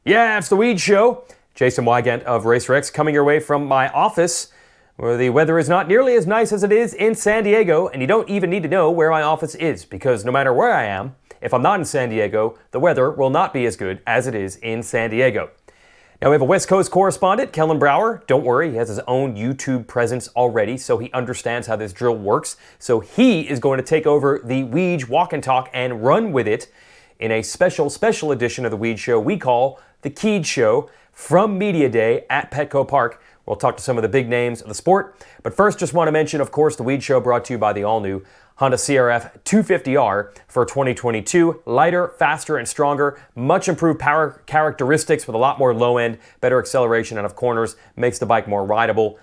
Yeah, it's the Weege Show. Jason Weigandt of RacerX coming your way from my office, where the weather is not nearly as nice as it is in San Diego, and you don't even need to know where my office is, because no matter where I am, if I'm not in San Diego, the weather will not be as good as it is in San Diego. Now we have a West Coast correspondent, Kellen Brauer. Don't worry, he has his own YouTube presence already, so he understands how this drill works. So he is going to take over the Weege Walk and Talk and run with it in a special edition of the Weege Show we call the Keege Show from Media Day at Petco Park. We'll talk to some of the big names of the sport. But first, just want to mention, of course, the Weege Show brought to you by the all-new Honda CRF 250R for 2022. Lighter, faster, and stronger. Much improved power characteristics with a lot more low end, better acceleration out of corners, makes the bike more rideable.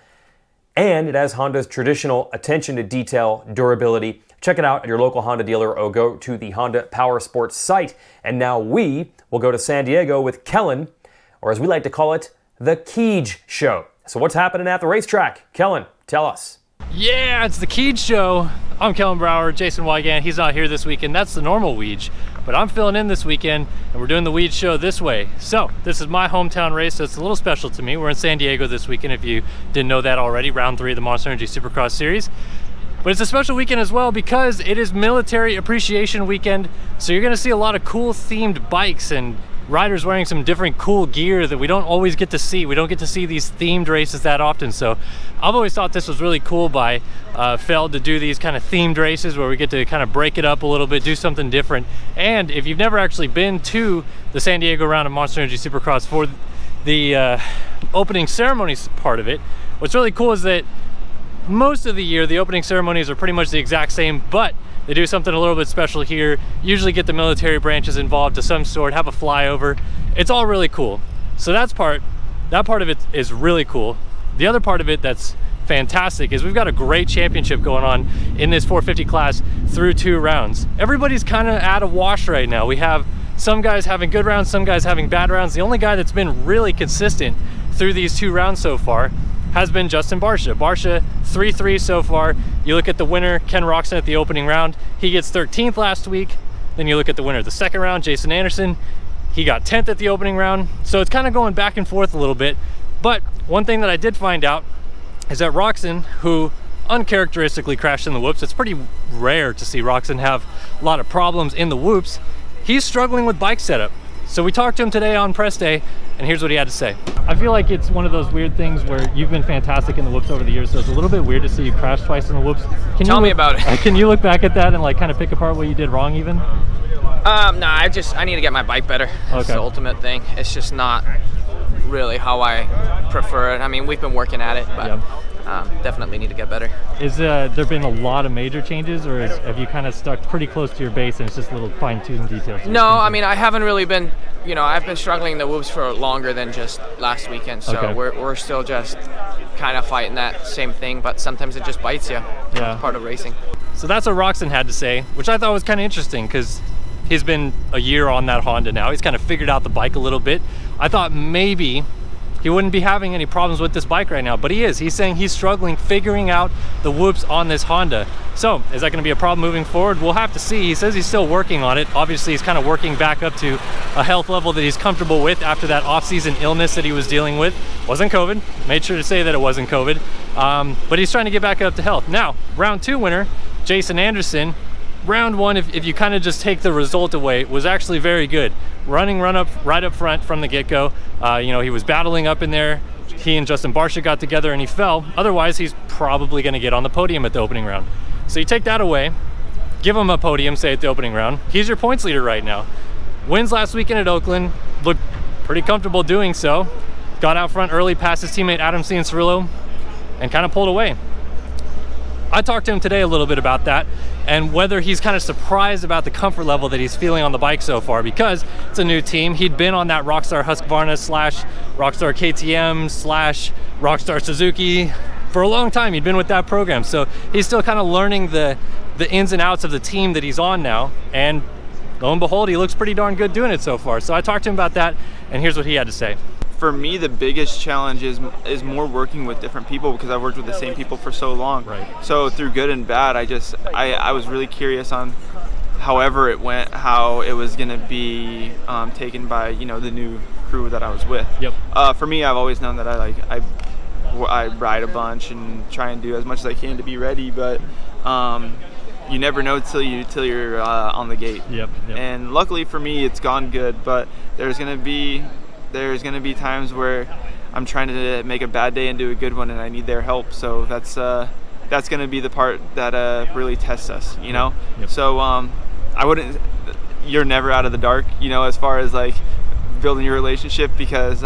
And it has Honda's traditional attention to detail, durability. Check it out at your local Honda dealer or go to the Honda Power Sports site. And now we will go to San Diego with Kellen, or as we like to call it, the Keege Show. So what's happening at the racetrack? Kellen, tell us. Yeah, it's the Keege Show. I'm Kellen Brauer, Jason Weigandt. He's not here this weekend. That's the normal Weege, but I'm filling in this weekend, and we're doing the Weege Show this way. So this is my hometown race, so it's a little special to me. We're in San Diego this weekend, if you didn't know that already, round 3 of the Monster Energy Supercross series. But it's a special weekend as well because it is Military Appreciation Weekend, so you're gonna see a lot of cool themed bikes and riders wearing some different cool gear that we don't always get to see. We don't get to see these themed races that often, so I've always thought this was really cool by Feld to do these kind of themed races where we get to kind of break it up a little bit, do something different. And if you've never actually been to the San Diego round of Monster Energy Supercross for the opening ceremonies part of it, what's really cool is that most of the year the opening ceremonies are pretty much the exact same, but they do something a little bit special here. Usually get the military branches involved to some sort, have a flyover. It's all really cool. So that part of it is really cool. The other part of it that's fantastic is we've got a great championship going on in this 450 class through 2 rounds. Everybody's kind of at a wash right now. We have some guys having good rounds, some guys having bad rounds. The only guy that's been really consistent through these 2 rounds so far has been Justin Barcia. Barcia 3-3 so far. You look at the winner, Ken Roczen, at the opening round. He gets 13th last week. Then you look at the winner of the second round, Jason Anderson. He got 10th at the opening round. So it's kind of going back and forth a little bit. But one thing that I did find out is that Roczen, who uncharacteristically crashed in the whoops, it's pretty rare to see Roczen have a lot of problems in the whoops, he's struggling with bike setup. So we talked to him today on press day, and here's what he had to say. I feel like it's one of those weird things where you've been fantastic in the whoops over the years, so it's a little bit weird to see you crash twice in the whoops. Tell me about it. Can you look back at that and like kind of pick apart what you did wrong even? Nah, I need to get my bike better. That's the ultimate thing. It's just not really how I prefer it. I mean, we've been working at it, but definitely need to get better. Is there been a lot of major changes, or have you kind of stuck pretty close to your base and it's just little fine-tuned details? No, I mean, I haven't really been, I've been struggling in the whoops for longer than just last weekend, so we're still just kind of fighting that same thing, but sometimes it just bites you. Yeah. It's part of racing. So that's what Roczen had to say, which I thought was kind of interesting because he's been a year on that Honda now. He's kind of figured out the bike a little bit. I thought maybe he wouldn't be having any problems with this bike right now, but he is. He's saying he's struggling figuring out the whoops on this Honda. So is that going to be a problem moving forward? We'll have to see. He says he's still working on it. Obviously, he's kind of working back up to a health level that he's comfortable with after that off-season illness that he was dealing with. Wasn't COVID. Made sure to say that it wasn't COVID. But he's trying to get back up to health. Now, round 2 winner, Jason Anderson. Round 1, if you kind of just take the result away, was actually very good. Running right up front from the get-go. He was battling up in there. He and Justin Barcia got together and he fell. Otherwise, he's probably going to get on the podium at the opening round. So you take that away, give him a podium, say, at the opening round. He's your points leader right now. Wins last weekend at Oakland. Looked pretty comfortable doing so. Got out front early past his teammate Adam Cianciarulo and kind of pulled away. I talked to him today a little bit about that and whether he's kind of surprised about the comfort level that he's feeling on the bike so far, because it's a new team. He'd been on that Rockstar Husqvarna / Rockstar KTM / Rockstar Suzuki for a long time. He'd been with that program, so he's still kind of learning the ins and outs of the team that he's on now, and lo and behold, he looks pretty darn good doing it so far. So I talked to him about that, and here's what he had to say. For me, the biggest challenge is more working with different people, because I've worked with the same people for so long. Right. So through good and bad, I was really curious on however it went, how it was going to be taken by the new crew that I was with. Yep. For me, I've always known that I ride a bunch and try and do as much as I can to be ready, but you never know till you're on the gate. Yep. And luckily for me, it's gone good, but there's gonna be times where I'm trying to make a bad day into a good one, and I need their help. So that's gonna be the part that really tests us, you know. Yep. So you're never out of the dark, you know, as far as like building your relationship, because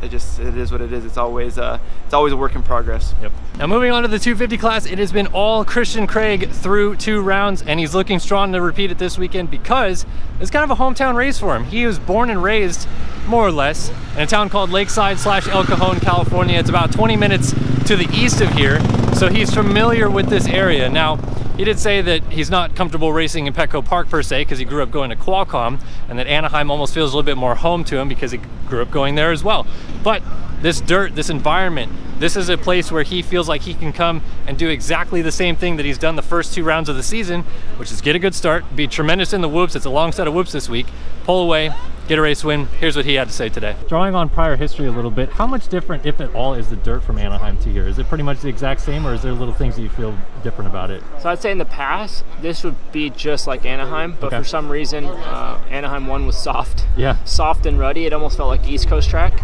it is what it is. It's always a work in progress. Yep. Now moving on to the 250 class, it has been all Christian Craig through 2 rounds, and he's looking strong to repeat it this weekend because it's kind of a hometown race for him. He was born and raised, more or less, in a town called Lakeside / El Cajon, California. It's about 20 minutes to the east of here, so he's familiar with this area. Now, he did say that he's not comfortable racing in Petco Park per se because he grew up going to Qualcomm, and that Anaheim almost feels a little bit more home to him because he grew up going there as well. But this dirt, this environment, this is a place where he feels like he can come and do exactly the same thing that he's done the first 2 rounds of the season, which is get a good start, be tremendous in the whoops. It's a long set of whoops this week, pull away, get a race win. Here's what he had to say today. Drawing on prior history a little bit, how much different, if at all, is the dirt from Anaheim to here? Is it pretty much the exact same, or is there little things that you feel different about it? So I'd say in the past, this would be just like Anaheim, but for some reason, Anaheim 1 was soft. Yeah. Soft and ruddy. It almost felt like East Coast track.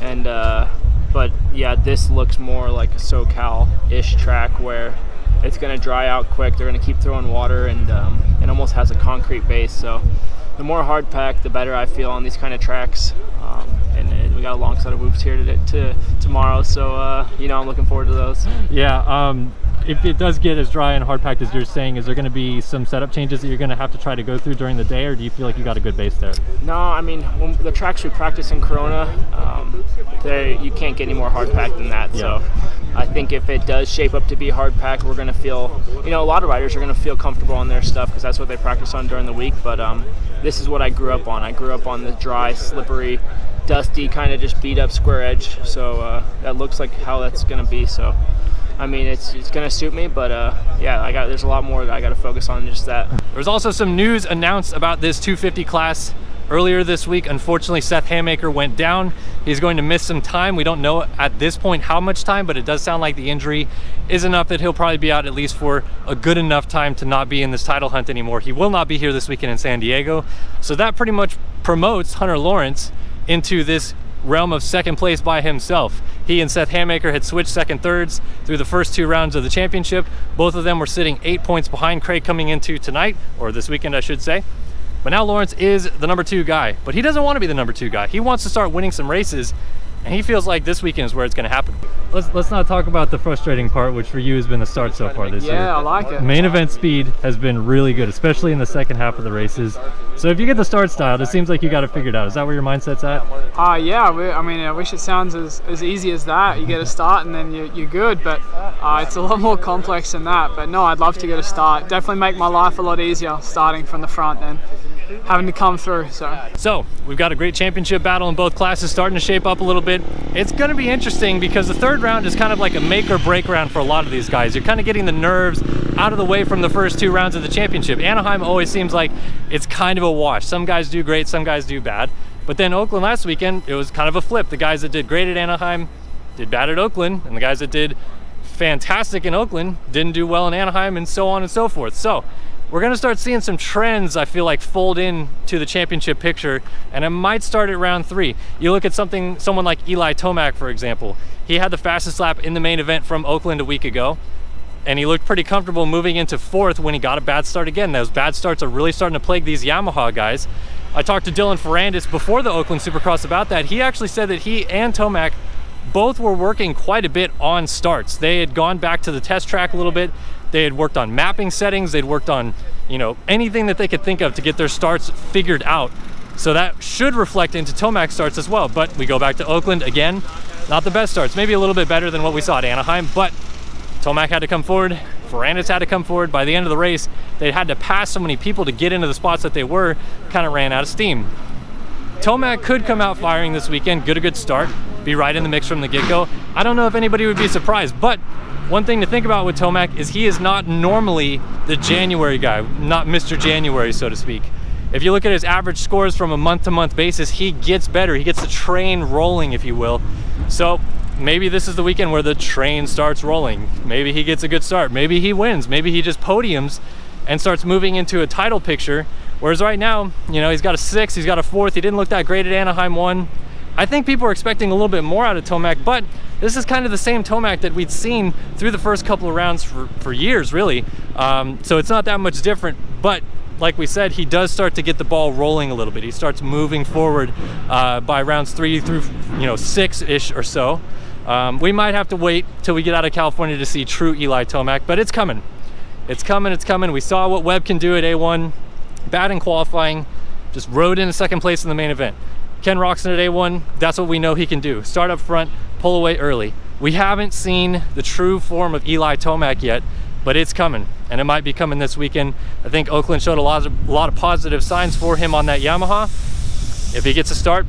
And, but yeah, this looks more like a SoCal-ish track where it's going to dry out quick. They're going to keep throwing water, and it almost has a concrete base. So the more hard pack, the better I feel on these kind of tracks. And we got a long set of whoops here to tomorrow, so you know, I'm looking forward to those. Yeah, if it does get as dry and hard packed as you're saying, is there going to be some setup changes that you're going to have to try to go through during the day, or do you feel like you got a good base there? No, I mean, when the tracks we practice in Corona, you can't get any more hard packed than that. Yeah. So I think if it does shape up to be hard packed, we're going to feel, you know, a lot of riders are going to feel comfortable on their stuff because that's what they practice on during the week. But this is what I grew up on. I grew up on the dry, slippery, dusty, kind of just beat up square edge. So that looks like how that's going to be. So I mean, it's going to suit me, but yeah, there's a lot more that I got to focus on than just that. There's also some news announced about this 250 class earlier this week. Unfortunately, Seth Hammaker went down. He's going to miss some time. We don't know at this point how much time, but it does sound like the injury is enough that he'll probably be out at least for a good enough time to not be in this title hunt anymore. He will not be here this weekend in San Diego. So that pretty much promotes Hunter Lawrence into this realm of second place by himself. He and Seth Hammaker had switched second thirds through the first 2 rounds of the championship. Both of them were sitting 8 points behind Craig coming into tonight, or this weekend I should say. But now Lawrence is the number 2 guy, but he doesn't want to be the number 2 guy. He wants to start winning some races, and he feels like this weekend is where it's going to happen. Let's not talk about the frustrating part, which for you has been the start so far this year. Yeah, I like it. Main event speed has been really good, especially in the second half of the races. So if you get the start style, it seems like you got it figured out. Is that where your mindset's at? Yeah, I mean, I wish it sounds as easy as that. You get a start and then you're good, but it's a lot more complex than that. But no, I'd love to get a start. Definitely make my life a lot easier starting from the front than having to come through. So we've got a great championship battle in both classes starting to shape up a little bit. It's going to be interesting because the third round is kind of like a make or break round for a lot of these guys. You're kind of getting the nerves out of the way from the first 2 rounds of the championship. Anaheim always seems like it's kind of a wash. Some guys do great, some guys do bad. But then Oakland last weekend, it was kind of a flip. The guys that did great at Anaheim did bad at Oakland, and the guys that did fantastic in Oakland didn't do well in Anaheim, and so on and so forth. So we're going to start seeing some trends, I feel like, fold in to the championship picture, and it might start at round 3. You look at someone like Eli Tomac, for example. He had the fastest lap in the main event from Oakland a week ago, and he looked pretty comfortable moving into 4th when he got a bad start again. Those bad starts are really starting to plague these Yamaha guys. I talked to Dylan Ferrandis before the Oakland Supercross about that. He actually said that he and Tomac both were working quite a bit on starts. They had gone back to the test track a little bit. They had worked on mapping settings. They'd worked on, you know, anything that they could think of to get their starts figured out. So that should reflect into Tomac's starts as well. But we go back to Oakland again, not the best starts. Maybe a little bit better than what we saw at Anaheim, but Tomac had to come forward. Ferrandis had to come forward. By the end of the race, they had to pass so many people to get into the spots that they were, kind of ran out of steam. Tomac could come out firing this weekend, get a good start, be right in the mix from the get-go. I don't know if anybody would be surprised, but one thing to think about with Tomac is he is not normally the January guy, not Mr. January, so to speak. if you look at his average scores from a month-to-month basis, he gets better. He gets the train rolling, if you will. So maybe this is the weekend where the train starts rolling. Maybe he gets a good start. Maybe he wins. Maybe he just podiums and starts moving into a title picture. Whereas right now, you know, he's got a 6th, he's got a 4th. He didn't look that great at Anaheim 1. I think people are expecting a little bit more out of Tomac, but this is kind of the same Tomac that we'd seen through the first couple of rounds for years, really. So it's not that much different, but like we said, he does start to get the ball rolling a little bit. He starts moving forward by rounds 3 through 6-ish or so. We might have to wait till we get out of California to see true Eli Tomac, but it's coming. It's coming, it's coming. We saw what Webb can do at A1. Bad in qualifying, just rode in 2nd place in the main event. Ken Roczen at A1, that's what we know he can do. Start up front, pull away early. We haven't seen the true form of Eli Tomac yet, but it's coming, and it might be coming this weekend. I think Oakland showed a lot of positive signs for him on that Yamaha. If he gets a start,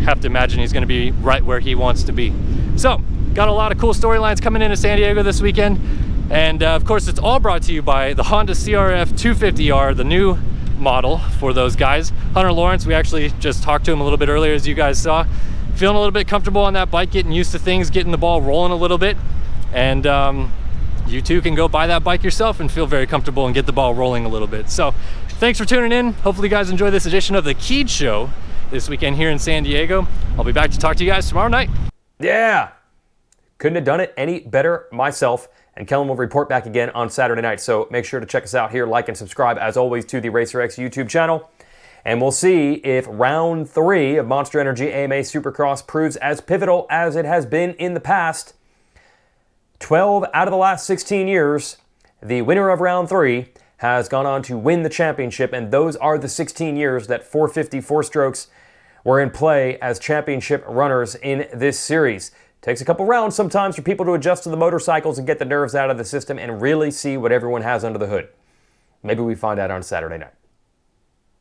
have to imagine he's gonna be right where he wants to be. So, got a lot of cool storylines coming into San Diego this weekend. And of course, it's all brought to you by the Honda CRF 250R, the new model for those guys. Hunter Lawrence, we actually just talked to him a little bit earlier, as you guys saw. Feeling a little bit comfortable on that bike, getting used to things, getting the ball rolling a little bit. And you too can go buy that bike yourself and feel very comfortable and get the ball rolling a little bit. So thanks for tuning in. Hopefully you guys enjoy this edition of the Keege Show this weekend here in San Diego. I'll be back to talk to you guys tomorrow night. Yeah, couldn't have done it any better myself. And Kellen will report back again on Saturday night. So make sure to check us out here, like and subscribe, as always, to the RacerX YouTube channel. And we'll see if round 3 of Monster Energy AMA Supercross proves as pivotal as it has been in the past. 12 out of the last 16 years, the winner of round 3 has gone on to win the championship. And those are the 16 years that 450 4-strokes were in play as championship runners in this series. Takes a couple rounds sometimes for people to adjust to the motorcycles and get the nerves out of the system and really see what everyone has under the hood. Maybe we find out on Saturday night.